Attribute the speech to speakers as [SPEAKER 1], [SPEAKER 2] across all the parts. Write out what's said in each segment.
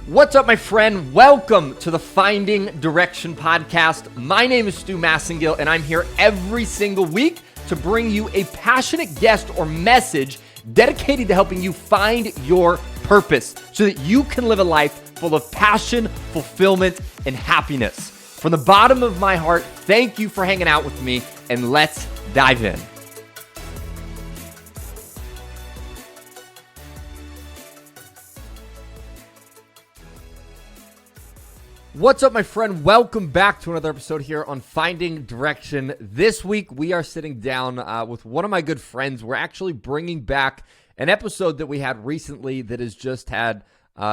[SPEAKER 1] What's up, my friend? Welcome to the Finding Direction podcast. My name is Stu Massengill, and I'm here every single week to bring you a passionate guest or message dedicated to helping you find your purpose so that you can live a life full of passion, fulfillment, and happiness. From the bottom of my heart, thank you for hanging out with me, and let's dive in. What's up, my friend? Welcome back to another episode here on Finding Direction. This week, we are sitting down with one of my good friends. We're actually bringing back an episode that we had recently that has just had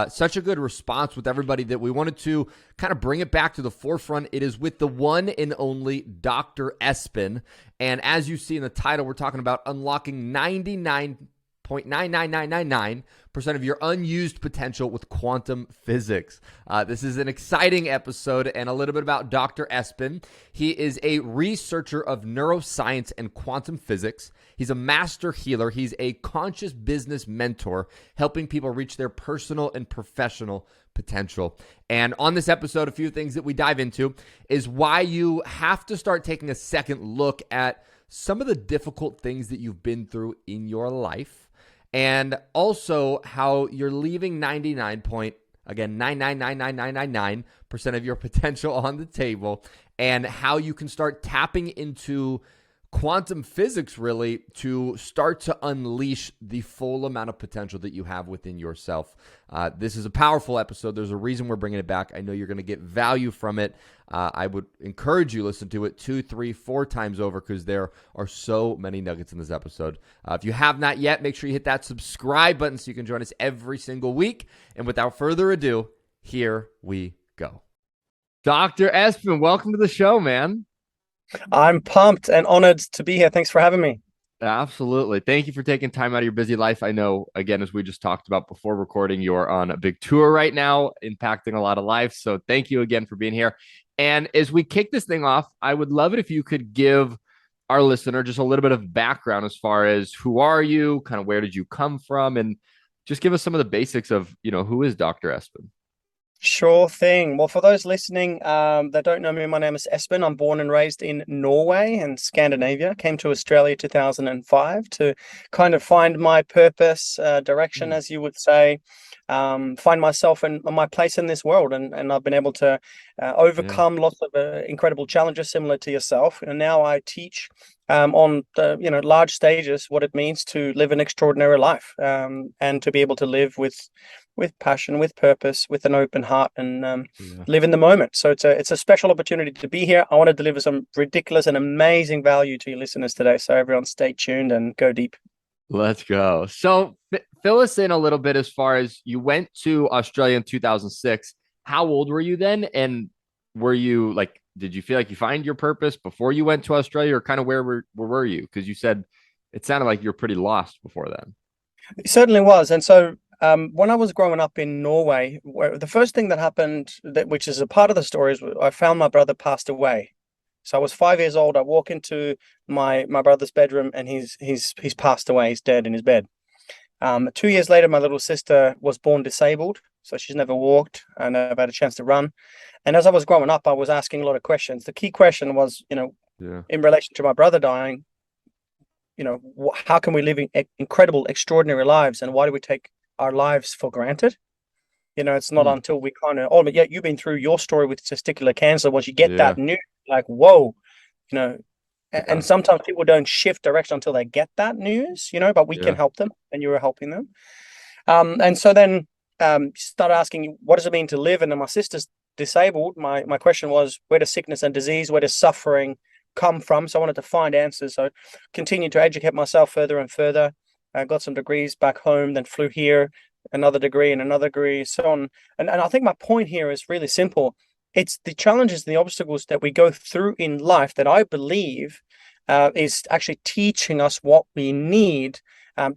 [SPEAKER 1] such a good response with everybody that we wanted to kind of bring it back to the forefront. It is with the one and only Dr. Espen. And as you see in the title, we're talking about unlocking 99.99999% of your unused potential with quantum physics. This is an exciting episode and a little bit about Dr. Espen. He is a researcher of neuroscience and quantum physics. He's a master healer. He's a conscious business mentor, helping people reach their personal and professional potential. And on this episode, a few things that we dive into is why you have to start taking a second look at some of the difficult things that you've been through in your life. And also how you're leaving 99.99999% of your potential on the table, and how you can start tapping into quantum physics really to start to unleash the full amount of potential that you have within yourself. This is a powerful episode. There's a reason we're bringing it back. I know you're going to get value from it. I would encourage you to listen to it 2, 3, 4 times over because there are so many nuggets in this episode. If you have not yet, make sure you hit that subscribe button so you can join us every single week. And without further ado, here we go. Dr. Espen, welcome to the show, man.
[SPEAKER 2] I'm pumped and honored to be here. Thanks for having me.
[SPEAKER 1] Absolutely. Thank you for taking time out of your busy life. I know, again, as we just talked about before recording, you're on a big tour right now, impacting a lot of lives. So thank you again for being here. And as we kick this thing off, I would love it if you could give our listener just a little bit of background as far as who are you, kind of where did you come from, and just give us some of the basics of, who is Dr. Espen?
[SPEAKER 2] Sure thing. Well, for those listening that don't know me, my name is Espen. I'm born and raised in Norway and Scandinavia. Came to Australia 2005 to kind of find my purpose, direction, as you would say, find myself and my place in this world. And I've been able to overcome lots of incredible challenges similar to yourself. And now I teach on the large stages what it means to live an extraordinary life, and to be able to live with passion, with purpose, with an open heart, and live in the moment. So it's a special opportunity to be here. I want to deliver some ridiculous and amazing value to your listeners today. So everyone stay tuned and go deep.
[SPEAKER 1] Let's go. So fill us in a little bit as far as you went to Australia in 2006. How old were you then? And were you did you feel like you find your purpose before you went to Australia, or kind of where were you? Because you said it sounded like you were pretty lost before then.
[SPEAKER 2] It certainly was. And so when I was growing up in Norway, the first thing that happened, which is a part of the story, is I found my brother passed away. So I was 5 years old. I walk into my brother's bedroom, and he's passed away. He's dead in his bed. 2 years later, my little sister was born disabled, so she's never walked and never had a chance to run. And as I was growing up, I was asking a lot of questions. The key question was, in relation to my brother dying, how can we live incredible, extraordinary lives, and why do we take our lives for granted? It's not until we kind of, but yeah, you've been through your story with testicular cancer. Once you get that news, like, whoa, and sometimes people don't shift direction until they get that news, but we can help them, and you were helping them. And so then start asking, what does it mean to live? And then my sister's disabled. My question was, where does sickness and disease, where does suffering come from? So I wanted to find answers. So continued to educate myself further and further. I got some degrees back home, then flew here, another degree and another degree, so on. And I think my point here is really simple. It's the challenges and the obstacles that we go through in life that I believe is actually teaching us what we need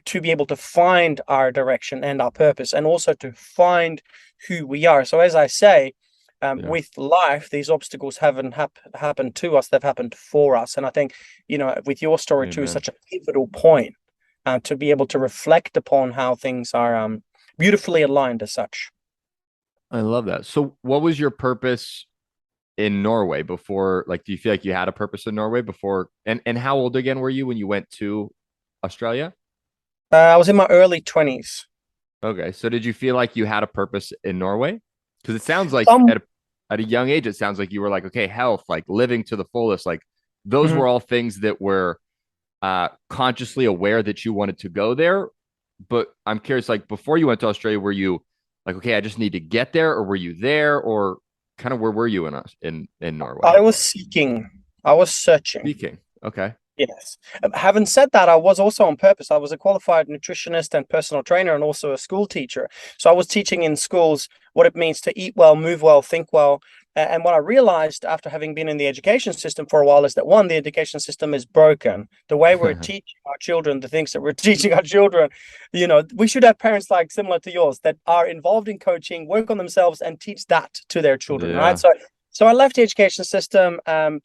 [SPEAKER 2] to be able to find our direction and our purpose, and also to find who we are. So as I say, with life, these obstacles haven't happened to us, they've happened for us. And I think, with your story too, is such a pivotal point. To be able to reflect upon how things are beautifully aligned as such.
[SPEAKER 1] I love that. So, what was your purpose in Norway before? Like, do you feel like you had a purpose in Norway before? And how old again were you when you went to Australia?
[SPEAKER 2] I was in my early 20s.
[SPEAKER 1] Okay, so did you feel like you had a purpose in Norway? Because it sounds like
[SPEAKER 2] Some,
[SPEAKER 1] at a young age, it sounds like you were like, okay, health, like living to the fullest, like those
[SPEAKER 2] Mhm.
[SPEAKER 1] were all things that were consciously aware that you wanted to go there. But I'm curious, like before you went to Australia, were you like, okay, I just need to get there, or were you there, or kind of where were you in us in Norway?
[SPEAKER 2] I was seeking, I was searching.
[SPEAKER 1] Speaking. Okay.
[SPEAKER 2] Yes. Having said that, I was also on purpose. I was a qualified nutritionist and personal trainer and also a school teacher. So I was teaching in schools what it means to eat well, move well, think well. And what I realized after having been in the education system for a while is that one, the education system is broken. The way we're teaching our children, the things that we're teaching our children, we should have parents like similar to yours that are involved in coaching, work on themselves, and teach that to their children, right?
[SPEAKER 1] Yeah.
[SPEAKER 2] So I left the education system,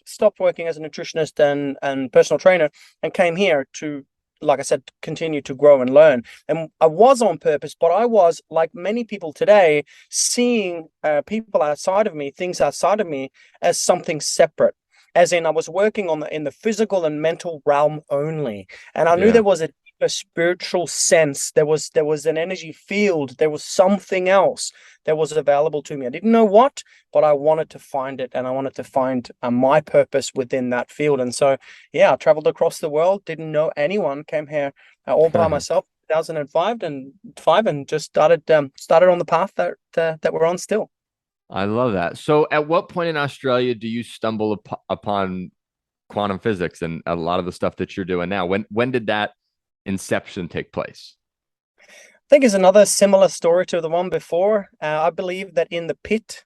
[SPEAKER 2] stopped working as a nutritionist and personal trainer, and came here to, like I said, continue to grow and learn. And I was on purpose, but I was, like many people today, seeing people outside of me, things outside of me, as something separate. As in, I was working in the physical and mental realm only, and I knew
[SPEAKER 1] Yeah.
[SPEAKER 2] there was a spiritual sense. There was an energy field. There was something else that was available to me. I didn't know what, but I wanted to find it, and I wanted to find my purpose within that field. And so, yeah, I traveled across the world, didn't know anyone, came here all by myself, 2005 and just started on the path that we're on still.
[SPEAKER 1] I love that. So, at what point in Australia do you stumble upon quantum physics and a lot of the stuff that you're doing now? When did that inception take place?
[SPEAKER 2] I think is another similar story to the one before. I believe that in the pit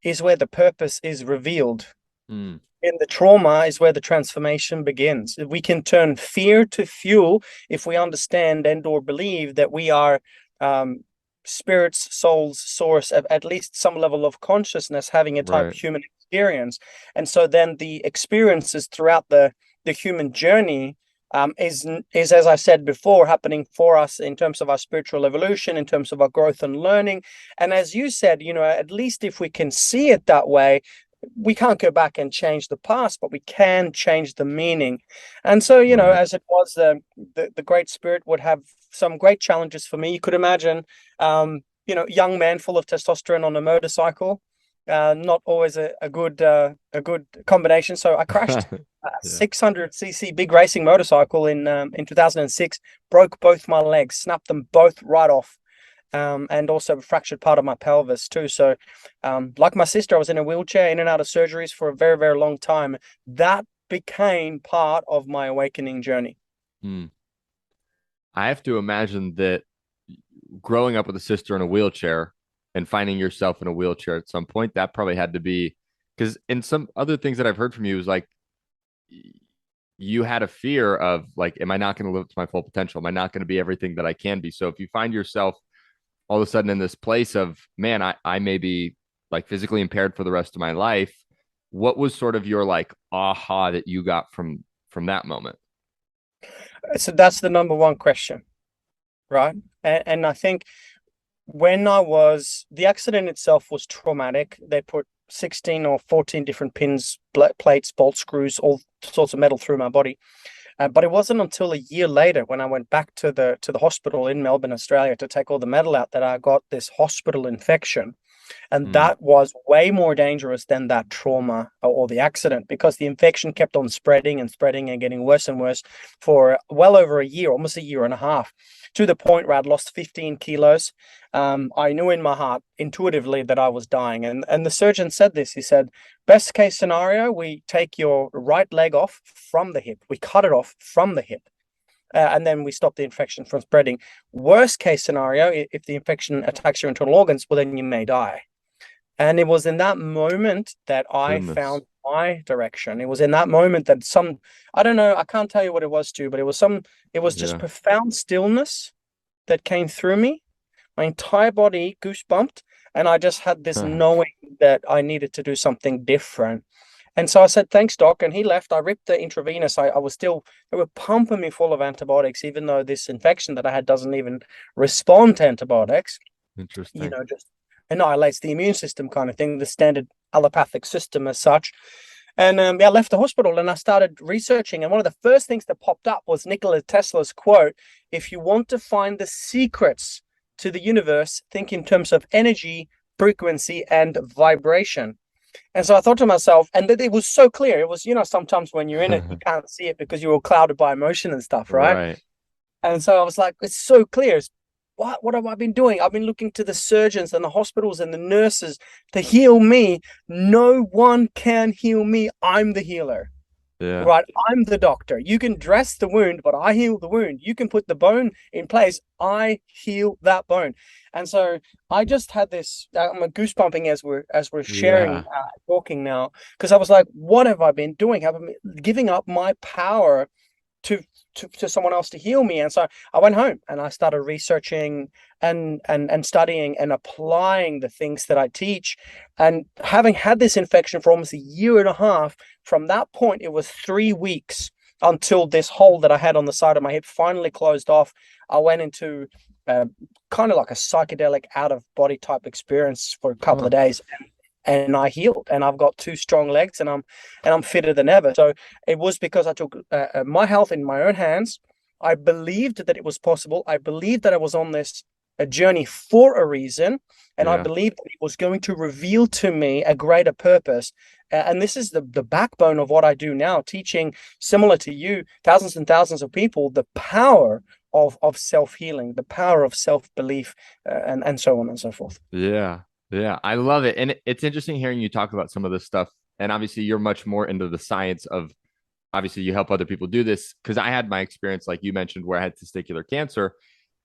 [SPEAKER 2] is where the purpose is revealed.
[SPEAKER 1] Hmm.
[SPEAKER 2] In the trauma is where the transformation begins. We can turn fear to fuel if we understand and or believe that we are um, spirits, souls, source of at least some level of consciousness having a type
[SPEAKER 1] Right.
[SPEAKER 2] human experience. And so then the experiences throughout the human journey is, as I said before, happening for us in terms of our spiritual evolution, in terms of our growth and learning. And as you said, at least if we can see it that way, we can't go back and change the past, but we can change the meaning. And so,
[SPEAKER 1] Right.
[SPEAKER 2] as it was, the Great Spirit would have some great challenges for me. You could imagine, young man full of testosterone on a motorcycle, not always a good combination. So I crashed a
[SPEAKER 1] Yeah.
[SPEAKER 2] 600cc big racing motorcycle in 2006, broke both my legs, snapped them both right off, and also fractured part of my pelvis too. So, like my sister, I was in a wheelchair, in and out of surgeries for a very, very long time. That became part of my awakening journey.
[SPEAKER 1] Hmm. I have to imagine that growing up with a sister in a wheelchair and finding yourself in a wheelchair at some point, that probably had to be because in some other things that I've heard from you is like you had a fear of like, am I not going to live to my full potential? Am I not going to be everything that I can be? So if you find yourself all of a sudden in this place of, man, I may be like physically impaired for the rest of my life, what was sort of your like aha that you got from that moment?
[SPEAKER 2] So that's the number one question, right? And I think the accident itself was traumatic. They put 16 or 14 different pins, plates, bolt screws, all sorts of metal through my body. But it wasn't until a year later when I went back to the hospital in Melbourne, Australia, to take all the metal out that I got this hospital infection. And
[SPEAKER 1] Hmm.
[SPEAKER 2] that was way more dangerous than that trauma or the accident, because the infection kept on spreading and spreading and getting worse and worse for well over a year, almost a year and a half, to the point where I'd lost 15 kilos. I knew in my heart intuitively that I was dying. And the surgeon said this. He said, best case scenario, we take your right leg off from the hip. We cut it off from the hip. And then we stop the infection from spreading. Worst case scenario, if the infection attacks your internal organs, well, then you may die. And it was in that moment that I
[SPEAKER 1] Goodness.
[SPEAKER 2] found my direction. It was in that moment that I don't know, I can't tell you what it was too, but it was just
[SPEAKER 1] Yeah.
[SPEAKER 2] profound stillness that came through me. My entire body goosebumped, and I just had this knowing that I needed to do something different. And so I said, thanks, doc. And he left. I ripped the intravenous. They were pumping me full of antibiotics, even though this infection that I had doesn't even respond to antibiotics,
[SPEAKER 1] Interesting.
[SPEAKER 2] just annihilates the immune system kind of thing, the standard allopathic system as such. And I left the hospital and I started researching. And one of the first things that popped up was Nikola Tesla's quote: "If you want to find the secrets to the universe, think in terms of energy, frequency, and vibration." And so I thought to myself, and that it was so clear. It was, sometimes when you're in it, you can't see it because you're all clouded by emotion and stuff, right?
[SPEAKER 1] Right.
[SPEAKER 2] And so I was like, it's so clear. What have I been doing? I've been looking to the surgeons and the hospitals and the nurses to heal me. No one can heal me. I'm the healer,
[SPEAKER 1] Yeah.
[SPEAKER 2] right? I'm the doctor. You can dress the wound, but I heal the wound. You can put the bone in place. I heal that bone. And so I just had this, I'm goosebumping as we're sharing,
[SPEAKER 1] Yeah.
[SPEAKER 2] talking now, because I was like, what have I been doing? Have I been giving up my power to someone else to heal me? And so I went home and I started researching and studying and applying the things that I teach. And having had this infection for almost a year and a half, from that point it was 3 weeks until this hole that I had on the side of my hip finally closed off. I went into kind of like a psychedelic out of body type experience for a couple of days, and I healed, and I've got 2 strong legs, and I'm fitter than ever. So it was because I took my health in my own hands. I believed that it was possible. I believed that I was on this a journey for a reason, and I
[SPEAKER 1] Yeah.
[SPEAKER 2] believed that it was going to reveal to me a greater purpose. And this is the backbone of what I do now, teaching, similar to you, thousands and thousands of people the power of self-healing, the power of self-belief, and so on and so forth.
[SPEAKER 1] Yeah. Yeah. I love it. And it's interesting hearing you talk about some of this stuff. And obviously, you're much more into the science of, obviously, you help other people do this. Because I had my experience, like you mentioned, where I had testicular cancer.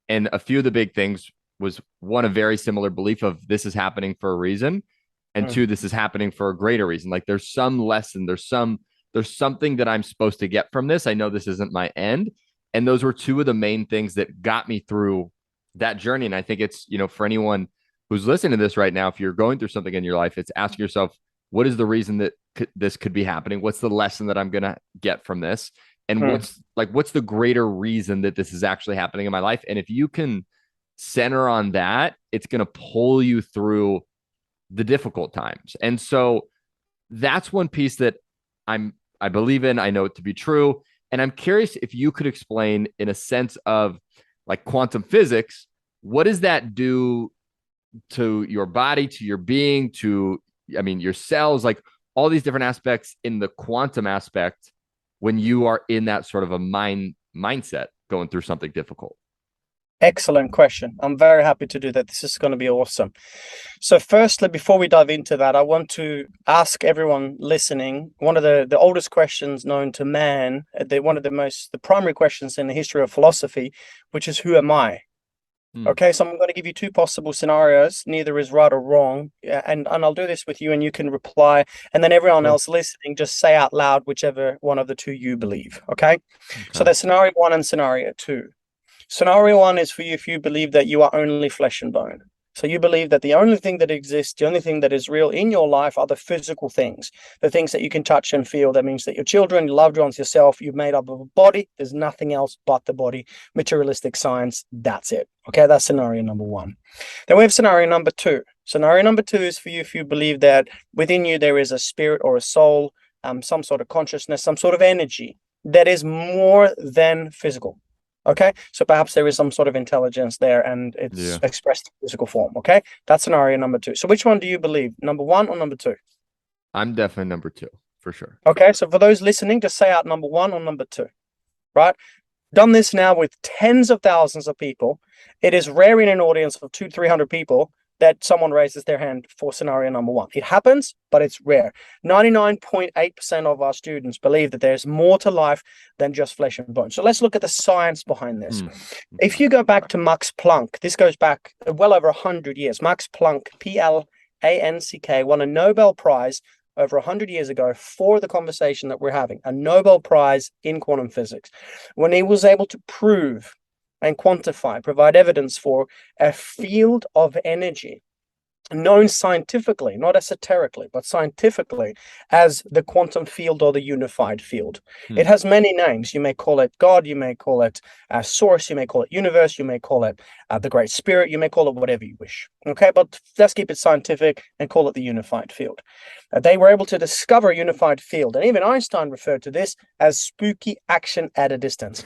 [SPEAKER 1] And a few of the big things was, one, a very similar belief of this is happening for a reason. And
[SPEAKER 2] Mm.
[SPEAKER 1] two, this is happening for a greater reason. Like there's some lesson, there's something that I'm supposed to get from this. I know this isn't my end. And those were two of the main things that got me through that journey. And I think it's, for anyone who's listening to this right now, if you're going through something in your life, it's asking yourself, what is the reason that this could be happening? What's the lesson that I'm going to get from this? And
[SPEAKER 2] Mm.
[SPEAKER 1] what's the greater reason that this is actually happening in my life? And if you can center on that, it's going to pull you through the difficult times. And so that's one piece that I believe in. I know it to be true. And I'm curious if you could explain, in a sense of like quantum physics, what does that do to your body, to your being, to, I mean, your cells, like all these different aspects in the quantum aspect when you are in that sort of a mindset going through something difficult?
[SPEAKER 2] Excellent question. I'm very happy to do that. This is going to be awesome. So firstly, before we dive into that, I want to ask everyone listening one of the oldest questions known to man, one of the primary questions in the history of philosophy, which is, who am I? Okay, so I'm going to give you 2 possible scenarios. Neither is right or wrong. And I'll do this with you, and you can reply. And then everyone else listening, just say out loud whichever one of the 2 you believe. Okay? So there's scenario 1 and scenario 2. Scenario 1 is for you if you believe that you are only flesh and bone. So you believe that the only thing that exists, the only thing that is real in your life are the physical things, the things that you can touch and feel. That means that your children, your loved ones, yourself, you're made up of a body. There's nothing else but the body. Materialistic science, that's it. Okay, that's scenario number 1. Then we have scenario number 2. Scenario number 2 is for you if you believe that within you there is a spirit or a soul, some sort of consciousness, some sort of energy that is more than physical. Okay, so perhaps there is some sort of intelligence there and it's expressed in physical form. Okay, that's scenario number 2. So which one do you believe, number 1 or number 2?
[SPEAKER 1] I'm definitely number 2 for sure.
[SPEAKER 2] Okay, so for those listening, just say out number 1 or number 2, right? Done this now with tens of thousands of people. It is rare in an audience of 200-300 people that someone raises their hand for scenario number 1. It happens, but it's rare. 99.8% of our students believe that there's more to life than just flesh and bone. So let's look at the science behind this. If you go back to Max Planck, this goes back well over 100 years. Max Planck, P-L-A-N-C-K, won a Nobel Prize over 100 years ago for the conversation that we're having, a Nobel Prize in quantum physics, when he was able to prove and quantify, provide evidence for a field of energy known scientifically, not esoterically, but scientifically, as the quantum field or the unified field. It has many names. You may call it God, you may call it source, you may call it universe, you may call it the great spirit, you may call it whatever you wish. Okay, but let's keep it scientific and call it the unified field. They were able to discover a unified field, and even Einstein referred to this as spooky action at a distance.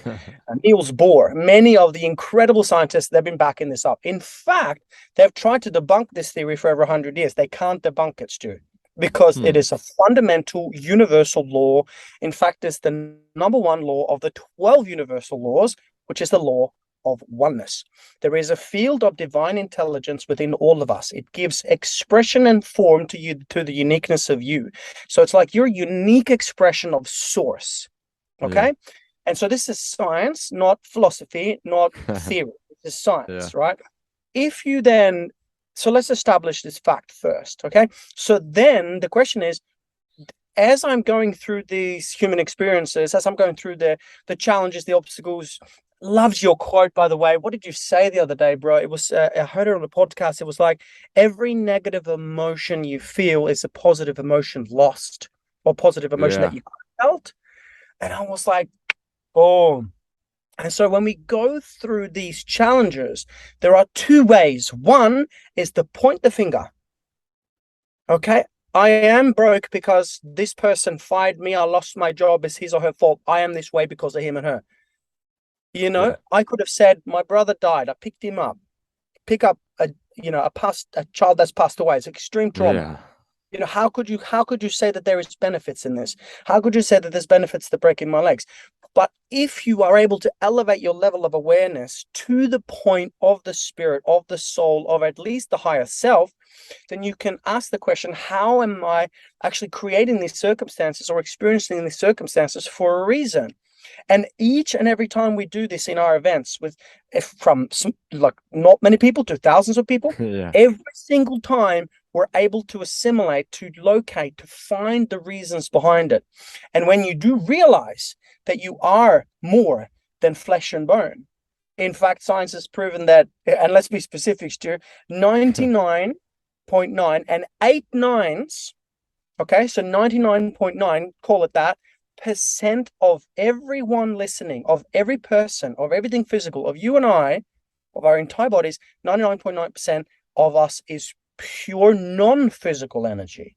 [SPEAKER 2] Niels Bohr, many of the incredible scientists, they've been backing this up. In fact, they've tried to debunk this theory for over 100 years. They can't debunk it, Stu, because it
[SPEAKER 1] Hmm.
[SPEAKER 2] is a fundamental universal law. In fact, it's the number one law of the 12 universal laws, which is the law of oneness. There is a field of divine intelligence within all of us. It gives expression and form to you, to the uniqueness of you. So it's like your unique expression of source.
[SPEAKER 1] Yeah.
[SPEAKER 2] Okay. And so this is science, not philosophy, not theory. This is
[SPEAKER 1] Yeah.
[SPEAKER 2] science, right? If you then, so let's establish this fact first. Okay. So then the question is, as I'm going through these human experiences, as I'm going through the challenges, the obstacles, loves your quote, by the way. What did you say the other day, bro? It was, I heard it on the podcast. It was like, every negative emotion you feel is a positive emotion lost, or positive emotion that
[SPEAKER 1] Yeah.
[SPEAKER 2] you felt. And I was like, boom. And so when we go through these challenges, there are two ways. One is to point the finger. Okay. I am broke because this person fired me. I lost my job. It's his or her fault. I am this way because of him and her.
[SPEAKER 1] Yeah.
[SPEAKER 2] I could have said, my brother died. I picked him up. Pick up a child that's passed away. It's extreme trauma.
[SPEAKER 1] Yeah.
[SPEAKER 2] How could you say that there is benefits in this? How could you say that there's benefits to breaking my legs? But if you are able to elevate your level of awareness to the point of the spirit, of the soul, of at least the higher self, then you can ask the question, how am I actually creating these circumstances or experiencing these circumstances for a reason? And each and every time we do this in our events, with from like not many people to thousands of people,
[SPEAKER 1] Yeah.
[SPEAKER 2] every single time we're able to assimilate, to locate, to find the reasons behind it. And when you do realize that you are more than flesh and bone, in fact, science has proven that, and let's be specific, Stu, 99.9 and 8 nines, okay, so 99.9, call it that, percent of everyone listening, of every person, of everything physical, of you and I, of our entire bodies, 99.9% of us is pure non-physical energy.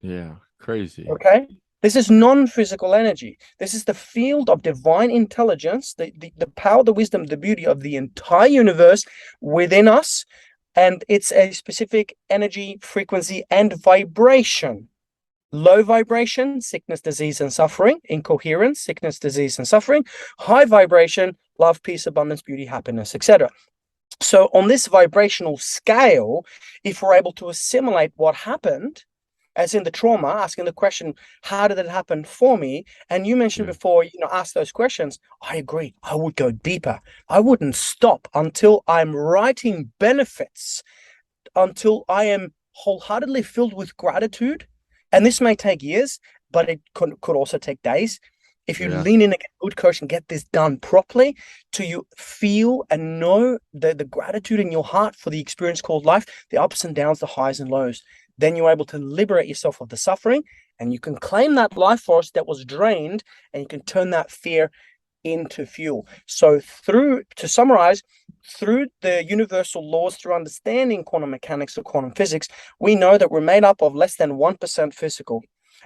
[SPEAKER 1] Yeah. Crazy.
[SPEAKER 2] Okay. This is non-physical energy. This is the field of divine intelligence, the power, the wisdom, the beauty of the entire universe within us. And it's a specific energy, frequency, and vibration. Low vibration, sickness, disease, and suffering. Incoherence, sickness, disease, and suffering. High vibration, love, peace, abundance, beauty, happiness, etc. So on this vibrational scale, if we're able to assimilate what happened, as in the trauma, asking the question, how did it happen for me? And you mentioned
[SPEAKER 1] Yeah.
[SPEAKER 2] before, ask those questions. I agree. I would go deeper. I wouldn't stop until I'm writing benefits, until I am wholeheartedly filled with gratitude. And this may take years, but it could also take days. If you
[SPEAKER 1] Yeah.
[SPEAKER 2] lean in and get a good coach and get this done properly, to you feel and know the gratitude in your heart for the experience called life, the ups and downs, the highs and lows, then you're able to liberate yourself of the suffering, and you can claim that life force that was drained, and you can turn that fear into fuel. So to summarize, through the universal laws, through understanding quantum mechanics or quantum physics, we know that we're made up of less than 1% physical.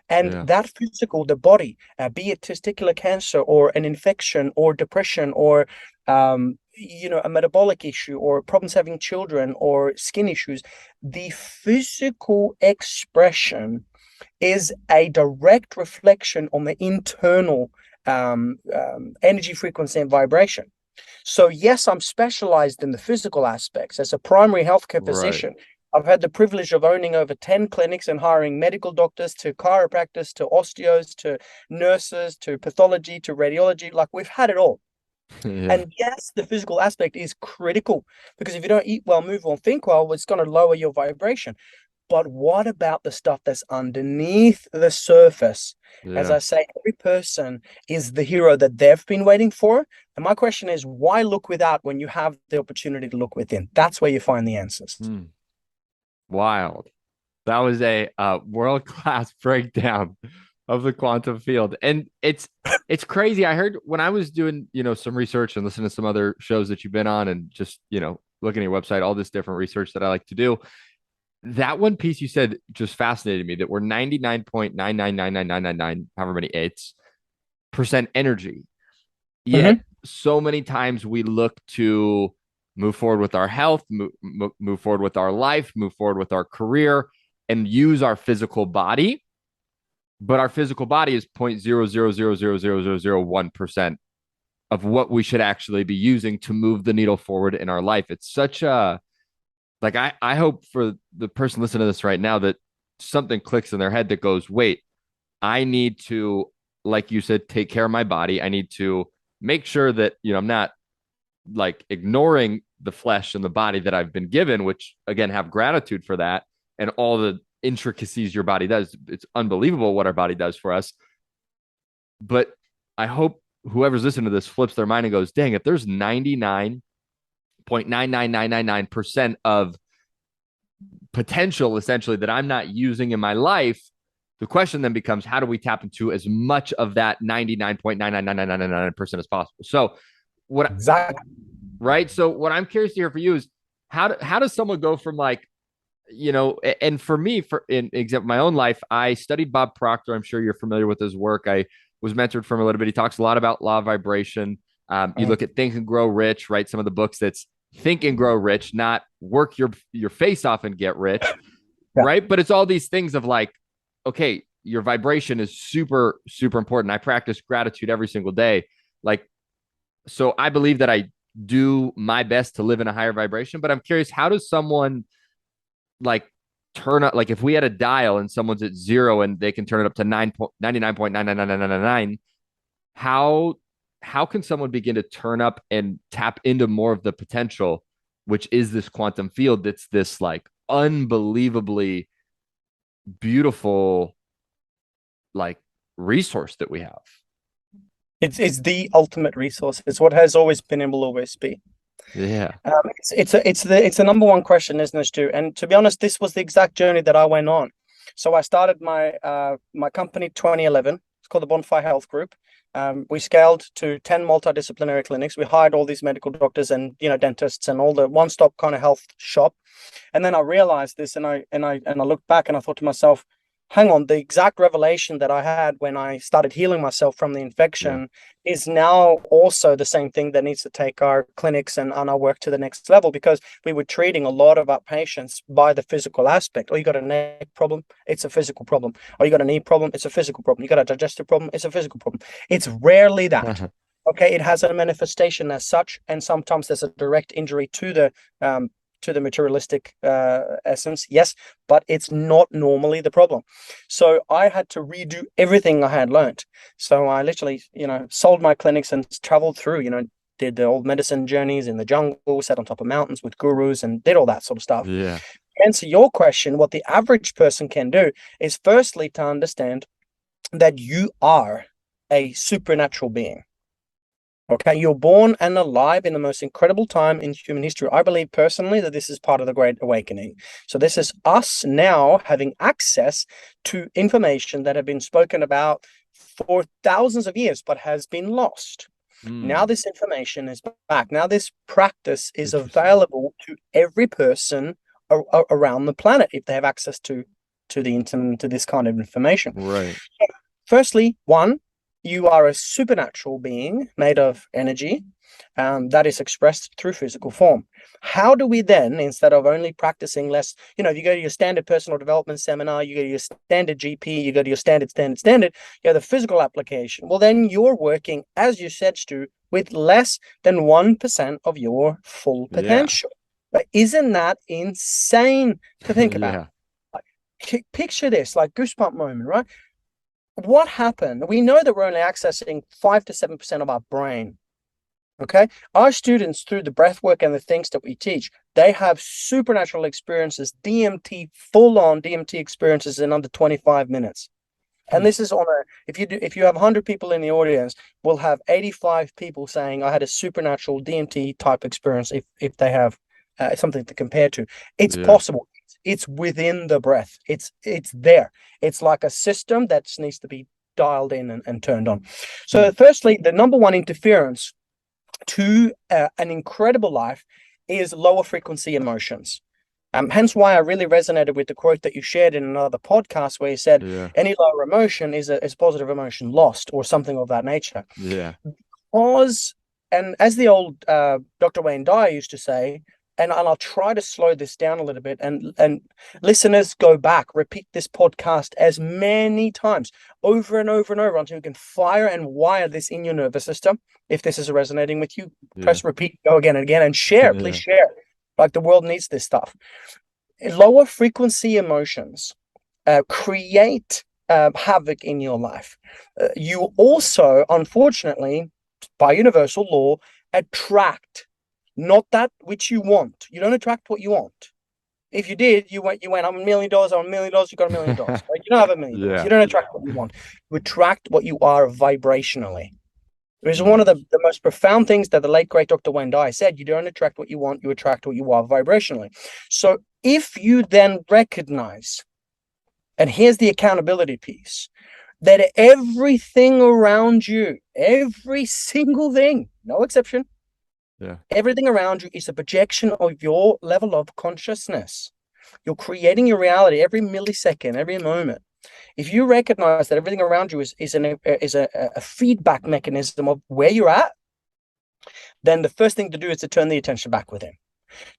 [SPEAKER 2] And
[SPEAKER 1] Yeah.
[SPEAKER 2] that physical, the body, be it testicular cancer or an infection or depression or a metabolic issue or problems having children or skin issues, the physical expression is a direct reflection on the internal energy, frequency, and vibration. So, yes, I'm specialized in the physical aspects as a primary healthcare
[SPEAKER 1] Right.
[SPEAKER 2] physician. I've had the privilege of owning over 10 clinics and hiring medical doctors to chiropractors to osteos to nurses to pathology to radiology. Like, we've had it all.
[SPEAKER 1] Yeah.
[SPEAKER 2] And yes, the physical aspect is critical because if you don't eat well, move well, think well, it's going to lower your vibration. But what about the stuff that's underneath the surface? As
[SPEAKER 1] Yeah.
[SPEAKER 2] I say, every person is the hero that they've been waiting for. And my question is, why look without when you have the opportunity to look within? That's where you find the answers.
[SPEAKER 1] Hmm. Wild. That was a world-class breakdown of the quantum field. And it's crazy. I heard when I was doing, some research and listening to some other shows that you've been on and just, looking at your website, all this different research that I like to do. That one piece you said just fascinated me, that we're 99.9999999, however many eighths percent energy. Yet
[SPEAKER 2] Hmm.
[SPEAKER 1] so many times we look to move forward with our health, move forward with our life, move forward with our career, and use our physical body. But our physical body is 0.000000001% of what we should actually be using to move the needle forward in our life. It's such a, like, I hope for the person listening to this right now that something clicks in their head that goes, wait, I need to, like you said, take care of my body. I need to make sure that, I'm not like ignoring the flesh and the body that I've been given, which again, have gratitude for that and all the intricacies your body does. It's unbelievable what our body does for us. But I hope whoever's listening to this flips their mind and goes, dang, if there's 99.99999% of potential essentially that I'm not using in my life, the question then becomes, how do we tap into as much of that 99.99999% as possible? So what
[SPEAKER 2] Exactly.
[SPEAKER 1] right? So what I'm curious to hear for you is how does someone go from like, and for me, for in example, my own life, I studied Bob Proctor. I'm sure you're familiar with his work. I was mentored from a little bit. He talks a lot about law of vibration. You look at Think and Grow Rich, right? Some of the books that's Think and Grow Rich, not work your face off and get rich,
[SPEAKER 2] Yeah.
[SPEAKER 1] right? But it's all these things of like, okay, your vibration is super, super important. I practice gratitude every single day. Like, so I believe that I do my best to live in a higher vibration, but I'm curious, how does someone like turn up, like if we had a dial and someone's at 0 and they can turn it up to 99.9999999, how can someone begin to turn up and tap into more of the potential, which is this quantum field that's this like unbelievably beautiful like resource that we have?
[SPEAKER 2] It's the ultimate resource. It's what has always been and will always be.
[SPEAKER 1] Yeah.
[SPEAKER 2] It's the number one question, isn't it, Stu? And to be honest, this was the exact journey that I went on. So I started my company 2011. It's called the Bonfire Health Group. We scaled to 10 multidisciplinary clinics. We hired all these medical doctors and dentists and all the one-stop kind of health shop. And then I realized this, and I looked back and I thought to myself, hang on, the exact revelation that I had when I started healing myself from the
[SPEAKER 1] Yeah.
[SPEAKER 2] infection is now also the same thing that needs to take our clinics and our work to the next level, because we were treating a lot of our patients by the physical aspect. Oh, you got a neck problem, it's a physical problem. Oh, you got a knee problem, it's a physical problem. You got a digestive problem, it's a physical problem. It's rarely that. Okay, it has a manifestation as such, and sometimes there's a direct injury to the materialistic essence, yes, but it's not normally the problem. So I had to redo everything I had learned. So I literally, sold my clinics and traveled through, did the old medicine journeys in the jungle, sat on top of mountains with gurus and did all that sort of stuff.
[SPEAKER 1] Yeah.
[SPEAKER 2] To answer your question, what the average person can do is firstly to understand that you are a supernatural being. Okay, you're born and alive in the most incredible time in human history. I believe personally that this is part of the Great Awakening. So this is us now having access to information that have been spoken about for thousands of years, but has been lost. Now this information is back. Now this practice is
[SPEAKER 1] Interesting.
[SPEAKER 2] available to every person around the planet if they have access to the internet, to this kind of information.
[SPEAKER 1] Right.
[SPEAKER 2] Firstly, one, you are a supernatural being made of energy that is expressed through physical form. How do we then, instead of only practicing less, if you go to your standard personal development seminar, you go to your standard GP, you go to your standard, you have the physical application. Well, then you're working, as you said, Stu, with less than 1% of your full
[SPEAKER 1] Yeah.
[SPEAKER 2] potential. But isn't that insane to think about?
[SPEAKER 1] Yeah.
[SPEAKER 2] Like, picture this, like goosebump moment, right? What happened? We know that we're only accessing 5 to 7% of our brain. Okay. Our students, through the breath work and the things that we teach, they have supernatural experiences, DMT, full on DMT experiences in under 25 minutes. And this is on if you have 100 people in the audience, we'll have 85 people saying, I had a supernatural DMT type experience if they have something to compare to. It's
[SPEAKER 1] Yeah.
[SPEAKER 2] possible. It's within the breath. It's there. It's like a system that needs to be dialed in and turned on. So firstly, the number one interference to an incredible life is lower frequency emotions. Hence why I really resonated with the quote that you shared in another podcast where you said
[SPEAKER 1] Yeah.
[SPEAKER 2] any lower emotion is positive emotion lost or something of that nature.
[SPEAKER 1] Yeah.
[SPEAKER 2] Because, and as the old Dr. Wayne Dyer used to say, and I'll try to slow this down a little bit, and listeners, go back, repeat this podcast as many times, over and over and over, until you can fire and wire this in your nervous system. If this is resonating with you,
[SPEAKER 1] Yeah.
[SPEAKER 2] press repeat, go again and again, and share. Please
[SPEAKER 1] Yeah.
[SPEAKER 2] share. Like, the world needs this stuff. Lower frequency emotions create havoc in your life. You also, unfortunately, by universal law, attract not that which you want. You don't attract what you want. If you did, you went, I'm $1 million, I'm $1 million, you got $1 million. Right? You don't have $1 million. You
[SPEAKER 1] Yeah.
[SPEAKER 2] don't attract what you want. You attract what you are vibrationally. It is one of
[SPEAKER 1] Mm.
[SPEAKER 2] the most profound things that the late great Dr. Wayne Dyer said. You don't attract what you want, you attract what you are vibrationally. So if you then recognize, and here's the accountability piece, that everything around you, every single thing, no exception,
[SPEAKER 1] Yeah.
[SPEAKER 2] everything around you is a projection of your level of consciousness. You're creating your reality every millisecond, every moment. If you recognize that everything around you is a feedback mechanism of where you're at, then the first thing to do is to turn the attention back within,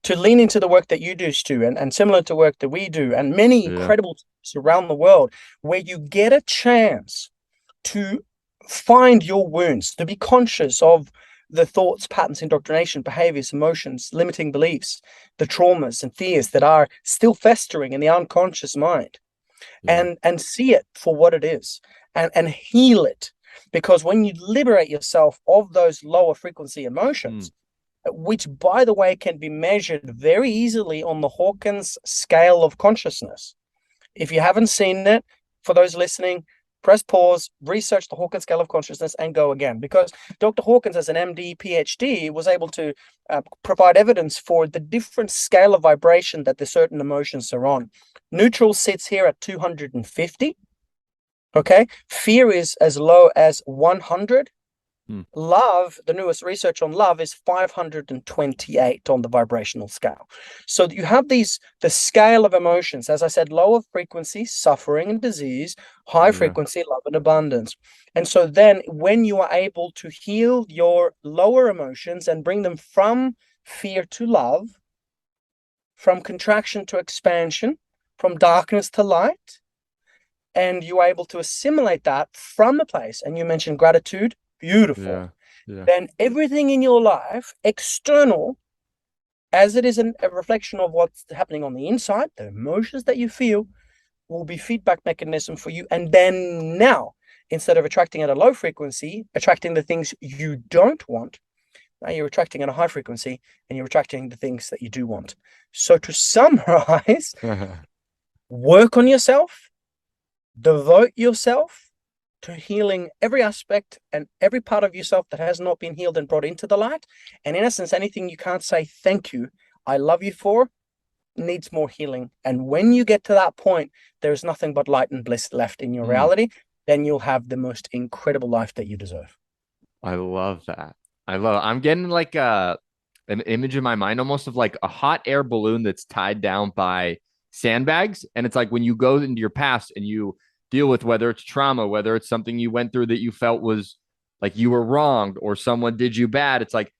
[SPEAKER 2] to lean into the work that you do, Stu, and similar to work that we do, and many
[SPEAKER 1] Yeah.
[SPEAKER 2] incredible teams around the world, where you get a chance to find your wounds, to be conscious of the thoughts, patterns, indoctrination, behaviors, emotions, limiting beliefs, the traumas and fears that are still festering in the unconscious mind,
[SPEAKER 1] Yeah.
[SPEAKER 2] and see it for what it is, and heal it. Because when you liberate yourself of those lower frequency
[SPEAKER 1] Mm.
[SPEAKER 2] emotions, which, by the way, can be measured very easily on the Hawkins scale of consciousness. If you haven't seen it, for those listening, press pause, research the Hawkins scale of consciousness, and go again. Because Dr. Hawkins, as an MD, PhD, was able to provide evidence for the different scale of vibration that the certain emotions are on. Neutral sits here at 250. Okay. Fear is as low as 100.
[SPEAKER 1] Mm.
[SPEAKER 2] Love, the newest research on love, is 528 on the vibrational scale. So you have the scale of emotions, as I said, lower frequency, suffering and disease, high
[SPEAKER 1] Yeah.
[SPEAKER 2] frequency, love and abundance. And so then when you are able to heal your lower emotions and bring them from fear to love, from contraction to expansion, from darkness to light, and you are able to assimilate that from a place, and you mentioned gratitude, beautiful,
[SPEAKER 1] Yeah. Yeah.
[SPEAKER 2] then everything in your life, external, as it is a reflection of what's happening on the inside, the emotions that you feel, will be feedback mechanism for you. And then now, instead of attracting at a low frequency, attracting the things you don't want, now you're attracting at a high frequency, and you're attracting the things that you do want. So to summarize, work on yourself, devote yourself to healing every aspect and every part of yourself that has not been healed and brought into the light. And in essence, anything you can't say thank you, I love you for, needs more healing. And when you get to that point, there's nothing but light and bliss left in your
[SPEAKER 1] Mm.
[SPEAKER 2] reality. Then you'll have the most incredible life that you deserve.
[SPEAKER 1] I love that. I'm getting like an image in my mind almost of like a hot air balloon that's tied down by sandbags. And it's like when you go into your past and you deal with whether it's trauma, whether it's something you went through that you felt was like you were wronged or someone did you bad. It's like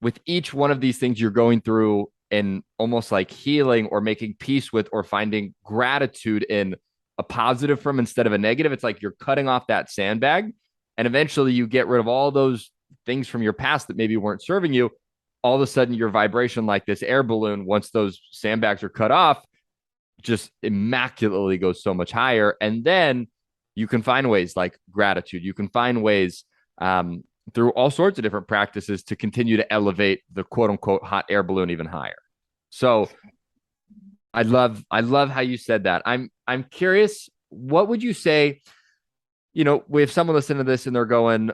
[SPEAKER 1] with each one of these things you're going through and almost like healing or making peace with or finding gratitude in a positive from instead of a negative. It's like you're cutting off that sandbag and eventually you get rid of all those things from your past that maybe weren't serving you. All of a sudden, your vibration, like this air balloon, once those sandbags are cut off, just immaculately goes so much higher. And then you can find ways like gratitude. You can find ways through all sorts of different practices to continue to elevate the quote unquote hot air balloon even higher. So I love how you said that. I'm curious, what would you say, we have someone listening to this and they're going,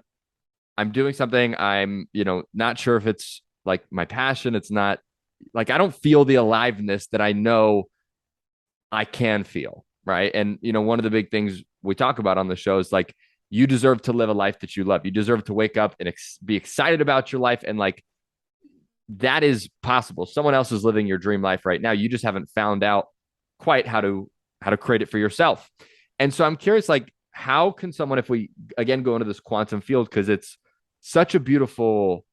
[SPEAKER 1] I'm doing something, I'm, not sure if it's like my passion. It's not like I don't feel the aliveness that I know I can feel. Right. And, one of the big things we talk about on the show is like, you deserve to live a life that you love. You deserve to wake up and be excited about your life and like that is possible. Someone else is living your dream life right now. You just haven't found out quite how to create it for yourself. And so I'm curious, like, how can someone, if we again go into this quantum field, because it's such a beautiful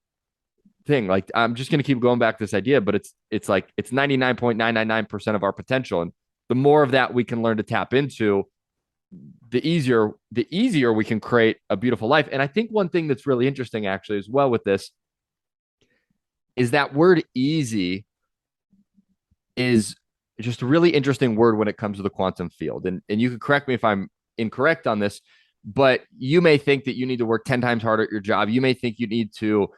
[SPEAKER 1] thing. Like, I'm just going to keep going back to this idea, but it's like it's 99.999% of our potential, and the more of that we can learn to tap into, the easier we can create a beautiful life. And I think one thing that's really interesting actually as well with this is that word easy is just a really interesting word when it comes to the quantum field. And you can correct me if I'm incorrect on this, but you may think that you need to work 10 times harder at your job. You may think you need to,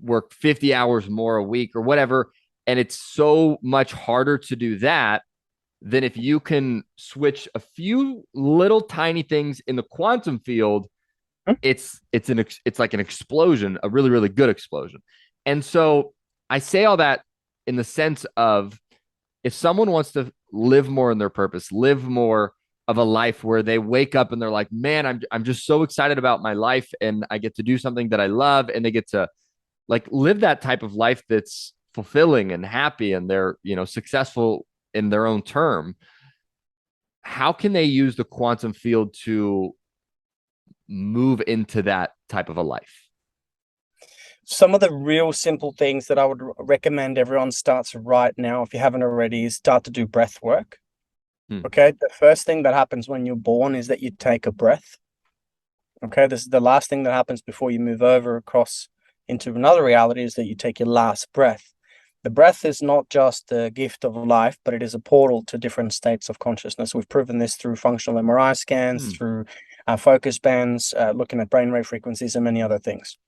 [SPEAKER 1] work 50 hours more a week or whatever. And it's so much harder to do that than if you can switch a few little tiny things in the quantum field. It's like an explosion, a really, really good explosion. And so I say all that in the sense of, if someone wants to live more in their purpose, live more of a life where they wake up and they're like, man, I'm just so excited about my life, and I get to do something that I love, and they get to like live that type of life that's fulfilling and happy, and they're, successful in their own term. How can they use the quantum field to move into that type of a life?
[SPEAKER 2] Some of the real simple things that I would recommend everyone starts right now, if you haven't already, is start to do breath work.
[SPEAKER 1] Hmm.
[SPEAKER 2] Okay. The first thing that happens when you're born is that you take a breath. Okay. This is the last thing that happens before you move over across into another reality, is that you take your last breath. The breath is not just the gift of life, but it is a portal to different states of consciousness. We've proven this through functional MRI scans,
[SPEAKER 1] Hmm.
[SPEAKER 2] through focus bands, looking at brainwave frequencies, and many other things.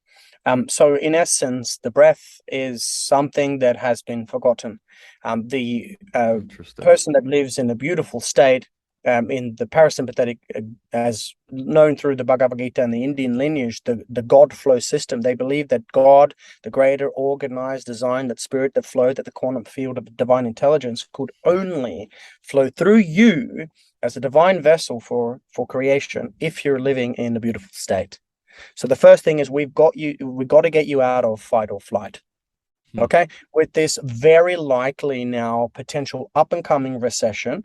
[SPEAKER 2] So in essence, the breath is something that has been forgotten. The
[SPEAKER 1] Interesting.
[SPEAKER 2] person that lives in a beautiful state, in the parasympathetic, as known through the Bhagavad Gita and the Indian lineage, the God flow system, they believe that God, the greater organized design, that spirit that flowed, that the quantum field of divine intelligence could only flow through you as a divine vessel for creation if you're living in a beautiful state. So the first thing is we've got to get you out of fight or flight.
[SPEAKER 1] Hmm.
[SPEAKER 2] Okay. With this very likely now potential up and coming recession,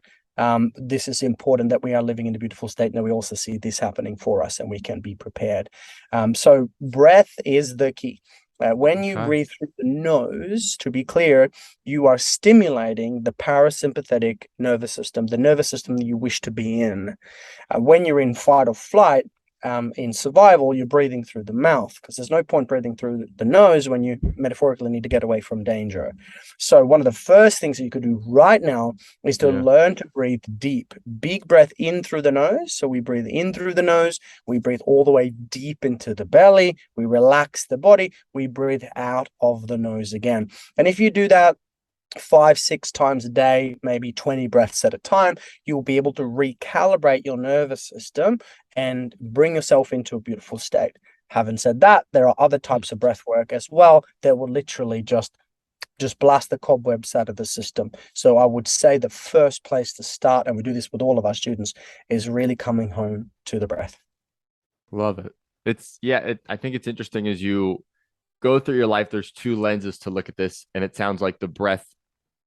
[SPEAKER 2] this is important that we are living in a beautiful state, and that we also see this happening for us and we can be prepared. So breath is the key. When you
[SPEAKER 1] Okay.
[SPEAKER 2] breathe through the nose, to be clear, you are stimulating the parasympathetic nervous system, the nervous system that you wish to be in. When you're in fight or flight, in survival, you're breathing through the mouth, because there's no point breathing through the nose when you metaphorically need to get away from danger. So one of the first things that you could do right now is to
[SPEAKER 1] Yeah.
[SPEAKER 2] learn to breathe deep. Big breath in through the nose. So we breathe in through the nose, we breathe all the way deep into the belly, we relax the body, we breathe out of the nose again. And if you do that 5-6 times a day, maybe 20 breaths at a time, you'll be able to recalibrate your nervous system and bring yourself into a beautiful state. Having said that, there are other types of breath work as well that will literally just blast the cobwebs out of the system. So I would say the first place to start, and we do this with all of our students, is really coming home to the breath.
[SPEAKER 1] Love it. I think it's interesting as you go through your life, there's two lenses to look at this. And it sounds like the breath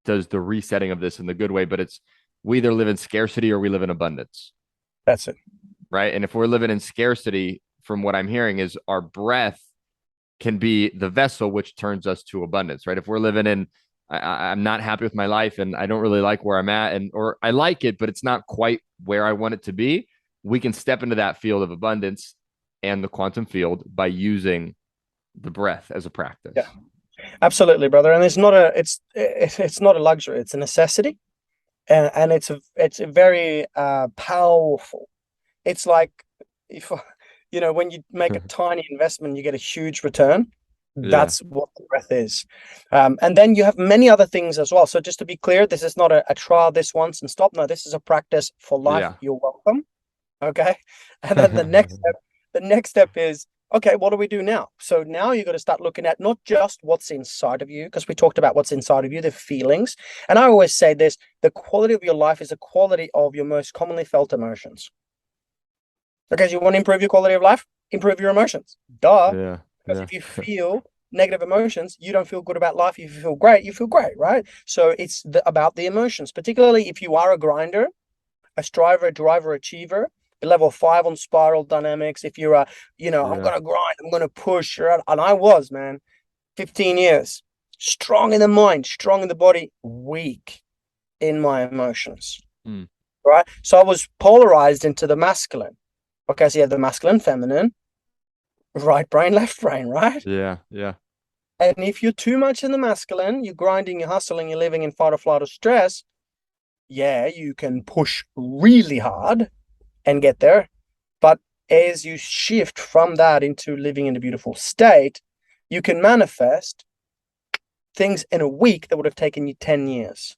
[SPEAKER 1] does the resetting of this in the good way, but it's, we either live in scarcity or we live in abundance,
[SPEAKER 2] That's it.
[SPEAKER 1] right? And if we're living in scarcity, from what I'm hearing, is our breath can be the vessel which turns us to abundance, right? If we're living in, I'm not happy with my life and I don't really like where I'm at, and or I like it, but it's not quite where I want it to be, we can step into that field of abundance and the quantum field by using the breath as a practice.
[SPEAKER 2] Yeah, absolutely, brother. And it's not a luxury, it's a necessity. And it's a very powerful. It's like, if when you make a tiny investment, you get a huge return.
[SPEAKER 1] Yeah.
[SPEAKER 2] That's what the breath is. And then you have many other things as well. So just to be clear, this is not a trial this once and stop. No, this is a practice for life.
[SPEAKER 1] Yeah.
[SPEAKER 2] You're welcome. Okay. And then the next step is, okay, what do we do now? So now you've got to start looking at not just what's inside of you, because we talked about what's inside of you, the feelings. And I always say this, the quality of your life is the quality of your most commonly felt emotions. Okay, so you want to improve your quality of life? Improve your emotions. Duh.
[SPEAKER 1] Yeah.
[SPEAKER 2] Because
[SPEAKER 1] Yeah.
[SPEAKER 2] if you feel negative emotions, you don't feel good about life. If you feel great, right? So it's about the emotions, particularly if you are a grinder, a striver, driver, achiever, level 5 on spiral dynamics. If you're I'm
[SPEAKER 1] Yeah.
[SPEAKER 2] going to grind, I'm going to push. Right? And I was, man, 15 years, strong in the mind, strong in the body, weak in my emotions,
[SPEAKER 1] Hmm.
[SPEAKER 2] right? So I was polarized into the masculine. Okay, so you have the masculine, feminine, right brain, left brain, right?
[SPEAKER 1] Yeah. Yeah.
[SPEAKER 2] And if you're too much in the masculine, you're grinding, you're hustling, you're living in fight or flight or stress, yeah, you can push really hard and get there. But as you shift from that into living in a beautiful state, you can manifest things in a week that would have taken you 10 years